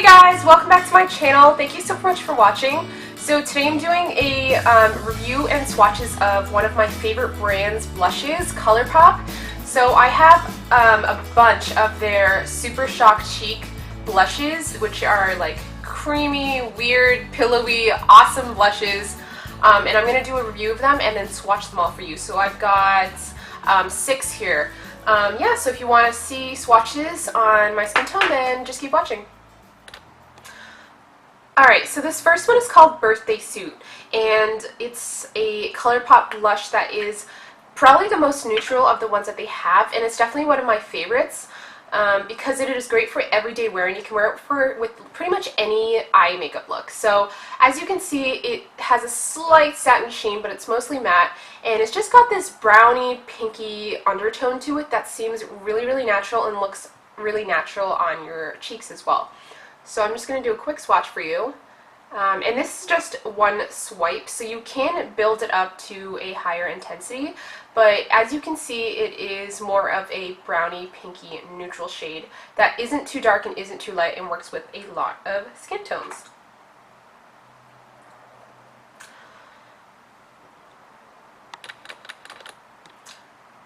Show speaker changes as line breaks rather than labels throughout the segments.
Hey guys, welcome back to my channel. Thank you so much for watching. So today I'm doing a review and swatches of one of my favorite brands, blushes, COLOURPOP. So I have a bunch of their Super Shock Cheek blushes, which are like creamy, weird, pillowy, awesome blushes. And I'm going to do a review of them and then swatch them all for you. So I've got 6 here. Yeah, so if you want to see swatches on my skin tone, then just keep watching. Alright, so this first one is called Birthday Suit, and it's a COLOURPOP blush that is probably the most neutral of the ones that they have, and it's definitely one of my favorites because it is great for everyday wear, and you can wear it with pretty much any eye makeup look. So as you can see, it has a slight satin sheen, but it's mostly matte, and it's just got this browny, pinky undertone to it that seems really, really natural and looks really natural on your cheeks as well. So I'm just going to do a quick swatch for you. And this is just one swipe, so you can build it up to a higher intensity, but as you can see, it is more of a browny, pinky, neutral shade that isn't too dark and isn't too light and works with a lot of skin tones.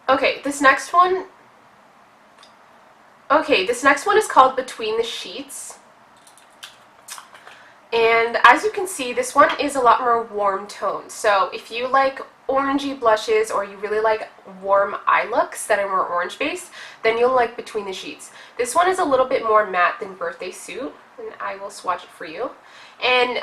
Okay, this next one is called Between the Sheets. And as you can see, this one is a lot more warm toned. So if you like orangey blushes or you really like warm eye looks that are more orange based, then you'll like Between the Sheets. This one is a little bit more matte than Birthday Suit, and I will swatch it for you. And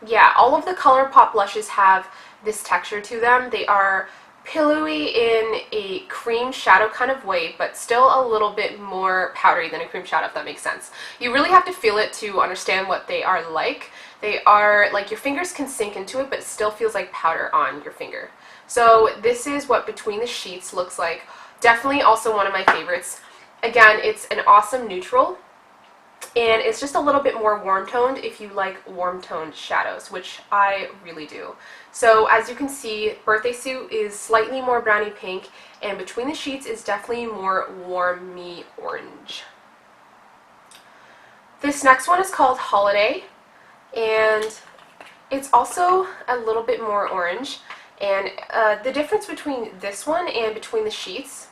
yeah, all of the COLOURPOP blushes have this texture to them. They are pillowy in a cream shadow kind of way, but still a little bit more powdery than a cream shadow, if that makes sense. You really have to feel it to understand what they are like. They are like, your fingers can sink into it, but it still feels like powder on your finger. So this is what Between the Sheets looks like. Definitely also one of my favorites. Again, it's an awesome neutral, and it's just a little bit more warm toned if you like warm toned shadows, which I really do. So as you can see, Birthday Suit is slightly more browny pink, and Between the Sheets is definitely more warmy orange. This next one is called Holiday, and it's also a little bit more orange. And the difference between this one and Between the Sheets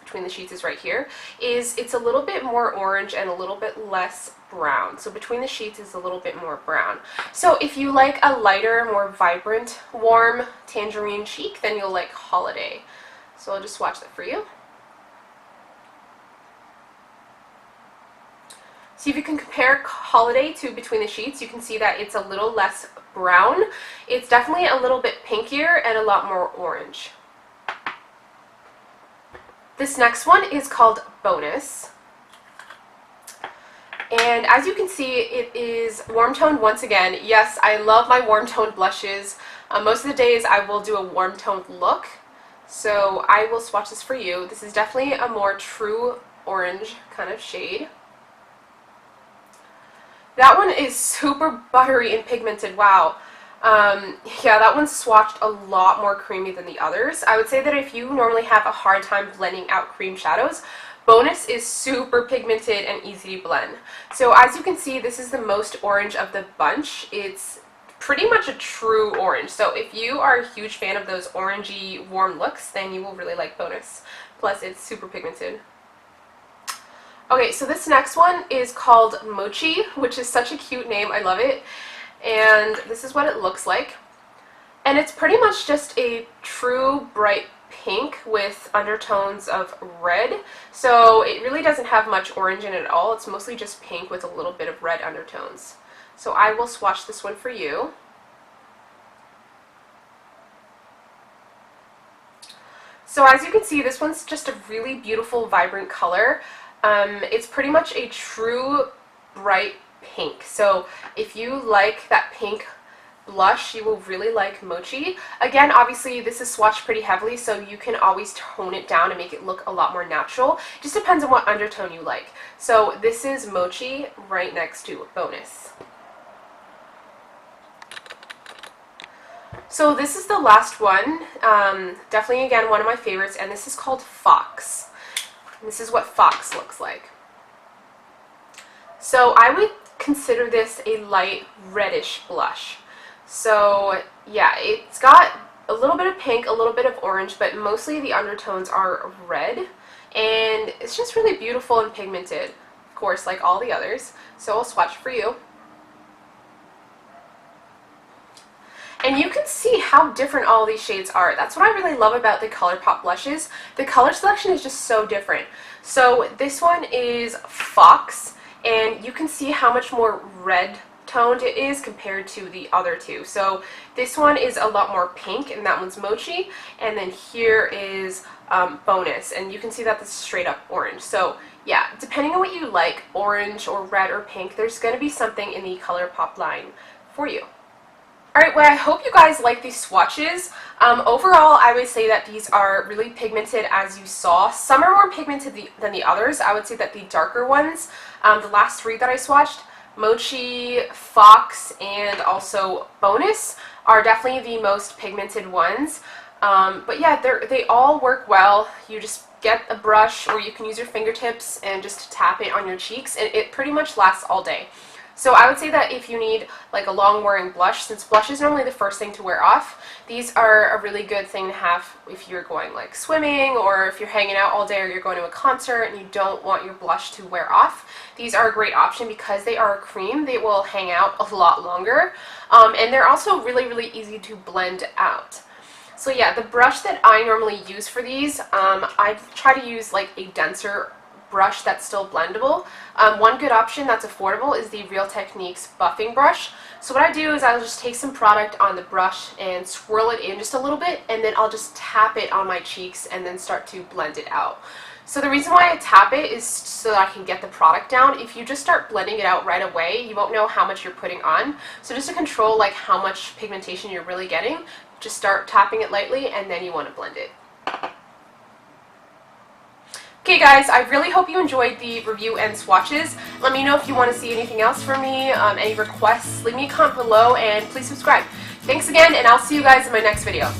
is right here, is it's a little bit more orange and a little bit less brown. So Between the Sheets is a little bit more brown. So if you like a lighter, more vibrant, warm tangerine cheek, then you'll like Holiday. So I'll just swatch that for you. So if you can compare Holiday to Between the Sheets, you can see that it's a little less brown. It's definitely a little bit pinkier and a lot more orange. This next one is called Bonus. And as you can see, it is warm toned once again. Yes, I love my warm toned blushes. Most of the days I will do a warm toned look. So I will swatch this for you. This is definitely a more true orange kind of shade. That one is super buttery and pigmented. Wow. Yeah, that one's swatched a lot more creamy than the others. I would say that if you normally have a hard time blending out cream shadows, Bonus is super pigmented and easy to blend. So as you can see, this is the most orange of the bunch. It's pretty much a true orange. So if you are a huge fan of those orangey warm looks, then you will really like Bonus. Plus it's super pigmented. Okay, so this next one is called Mochi, which is such a cute name. I love it. And this is what it looks like. And it's pretty much just a true bright pink with undertones of red. So it really doesn't have much orange in it at all. It's mostly just pink with a little bit of red undertones. So I will swatch this one for you. So as you can see, this one's just a really beautiful, vibrant color. It's pretty much a true bright pink. So if you like that pink blush, you will really like Mochi. Again, obviously this is swatched pretty heavily, so you can always tone it down and make it look a lot more natural. It just depends on what undertone you like. So this is Mochi right next to Bonus. So this is the last one. Definitely, again, one of my favorites, and this is called Fox. And this is what Fox looks like. So I would consider this a light reddish blush. So yeah, it's got a little bit of pink, a little bit of orange, but mostly the undertones are red, and it's just really beautiful and pigmented, of course, like all the others. So I'll swatch for you. And you can see how different all these shades are. That's what I really love about the ColourPop blushes. The color selection is just so different. So this one is Fox, and you can see how much more red toned it is compared to the other two. So this one is a lot more pink, and that one's Mochi, and then here is Bonus, and you can see that this is straight up orange. So yeah, depending on what you like, orange or red or pink, there's going to be something in the ColourPop line for you. Alright, well, I hope you guys like these swatches. Overall, I would say that these are really pigmented, as you saw. Some are more pigmented than the others. I would say that the darker ones, the last three that I swatched, Mochi, Fox, and also Bonus, are definitely the most pigmented ones. But yeah, they all work well. You just get a brush, or you can use your fingertips and just tap it on your cheeks, and it pretty much lasts all day. So I would say that if you need like a long wearing blush, since blush is normally the first thing to wear off, these are a really good thing to have if you're going like swimming, or if you're hanging out all day, or you're going to a concert and you don't want your blush to wear off. These are a great option because they are a cream. They will hang out a lot longer, and they're also really, really easy to blend out. So yeah, the brush that I normally use for these, I try to use like a denser brush that's still blendable. One good option that's affordable is the Real Techniques buffing brush. So what I do is I'll just take some product on the brush and swirl it in just a little bit, and then I'll just tap it on my cheeks and then start to blend it out. So the reason why I tap it is so that I can get the product down. If you just start blending it out right away, you won't know how much you're putting on. So just to control like how much pigmentation you're really getting, just start tapping it lightly, and then you want to blend it. Okay guys, I really hope you enjoyed the review and swatches. Let me know if you want to see anything else from me, any requests. Leave me a comment below, and please subscribe. Thanks again, and I'll see you guys in my next video.